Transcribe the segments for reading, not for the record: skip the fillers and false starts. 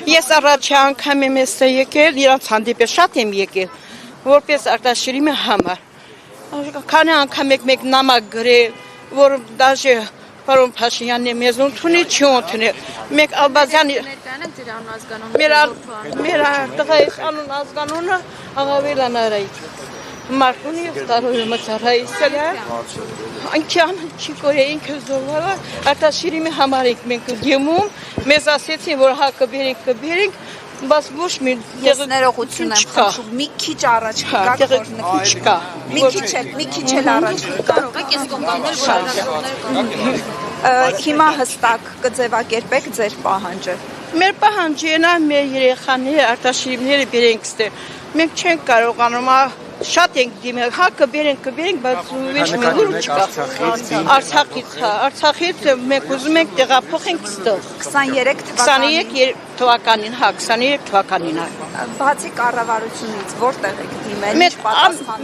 Ես առաջի անգամ եմ էստեղ եկել, իրանց հանդիպել շատ եմ եկել, որպես արտաշիրիմի համար։ Քանի անգամ եք մեկ նամակ գրել, որ դաժե պարոն Փաշինյանն է մեզ ընդունի, չի ընդունի։ Մեկ Ալբազյանի մեր տղայիս անուն ազգանունը Աղավելան Արայիկ։ Մարտունի վտարոյը մծարայիսել է, անքյան չի կորեինք զովալը, արտաշիրիմի համար ենք մենք գեմում, մեզ ասեցին, որ հա կբերենք, բայց ոչ մի ես ներողություն եմ խնդրում, մի քիչ առաջ գաք որ նկատի։ Մի քիչ էլ առաջ կարող եք ես կոմպանել հիմա հստակ կձևակերպեք ձեր պահանջը։ Մեր պահանջը նա մեր երեխաները արտաշիրիմները բերենք ստե։ Մենք չենք կարողանում շատ ենք դիմել, հա կբերենք, բայց ոչ մի լուր չկա։ Արցախից մենք ուզում ենք տեղափոխենք ստեղ։ 23 թվականին, հա, 23 թվականին։ Բացի կառավարությունից որտեղ եք դիմել։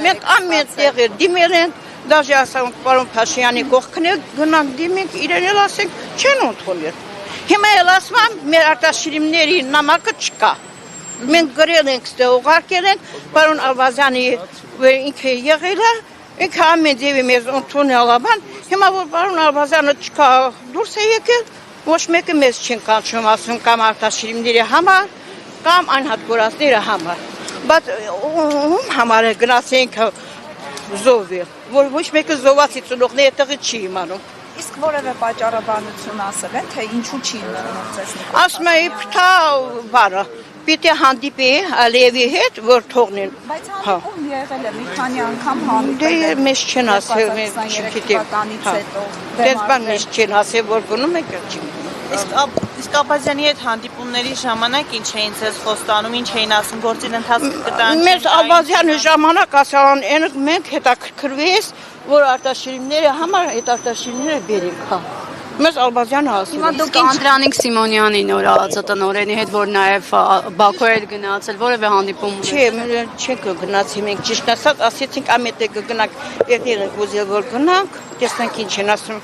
Մենք ամեն տեղ դիմել ենք, դաժե ասենք պարոն Փաշինյանի կողքն գնանք դիմենք, իրեն էլ ասենք չեն ընդունել։ Հիմա էլ ասում եմ մեր արտաշիրիմների նամակը չկա։ Մենք գրել ենք ստեղ ուղարկել ենք, պարոն Ալբազյանի ինքը եղել է, ինքը ամեն ձևի մեզ ընդունել է, հիմա որ պարոն Ալբազյանը չկա դուրս է եկել, ոչ մեկը մեզ չեն կանչում, ասում կամ արտաշիրիմների համար, կամ անհատգորածների համար, բայց ում համար է գնացենք զոհվել, որ ոչ մեկը զոհվածի ծնողները տեղը չի իմանում։ Իսկ որևէ պատճառաբանություն ասել են, թե ինչու չի իմանում ձեզ։ Ասում է փթա վարը, պիտի հանդիպի Ալիևի հետ, որ թողնեն։ Բայց հանդիպում եղել է մի քանի անգամ հանդիպել։ Դե մեզ չեն ասել, մենք չգիտենք։ Դες բան մեզ չեն ասել, որ գնում եք չի։ Իսկ Ալբազյանի հետ հանդիպումների ժամանակ ինչ էին ձեզ խոստանում, ինչ էին ասում, գործին ընթացք կտան։ Մեզ Ալբազյանի ժամանակ ասան, մենք հետաքրքրվես, որ արտաշիրիմները համար այդ արտաշիրիմները բերենք, հա։ Մեզ Ալբազյանը ասում է։ Հիմա դուք Անդրանիկ Սիմոնյանի նոր ածտնօրենի հետ, որ նաև Բաքու հետ գնացել, որևէ հանդիպում ունեցել։ Չէ, մենք չենք գնացի, մենք ճիշտ ասած ասեցինք ամենտեղ կգնանք, երբ ենք ուզել որ գնանք, տեսնենք ինչ են ասում։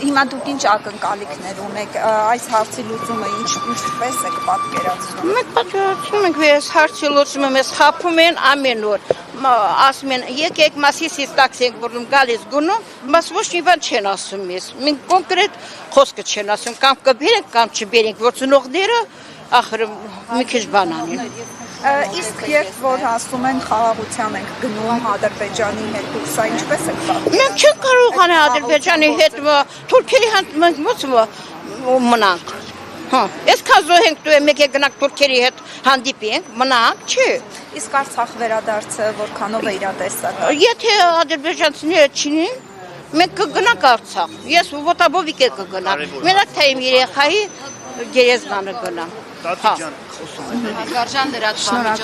Հիմա դուք ինչ ակնկալիքներ ունեք, այս հարցի լուծումը ինչպես եք պատկերացնում։ Մենք պատկերացնում ենք, այս հարցի լուծումը մեզ խաբում են ամեն օր, ասում են եկեք մասիսից տաքսենք, որում գալիս գնում, բայց ոչ մի բան չեն ասում մեզ, մենք կոնկրետ խոսքը չեն ասում, կամ կբերենք, կամ չբերենք, որ ծնողները ախր մի քիչ բան անեն։ Իսկ երբ որ ասում են խաղաղության ենք գնում Ադրբեջանի հետ, դուք սա ինչպես եք պատկերացնում։ Մենք չենք կարողանա Ադրբեջանի հետ, թուրքերի հետ մենք մնանք։ Հա, այսքան զոհենք դու մեկ գնանք թուրքերի հետ հանդիպենք, մնանք, չէ։ Իսկ Արցախ վերադարձը որքանով է իրատեսական։ Եթե ադրբեջանցիները չինեն, մենք կգնանք Արցախ։ Ես ոտաբովիկ կգնամ։ Մենակ թե իմ երեխայի գերեզմանը գնամ։ Հարգարժան լրատվամիջոց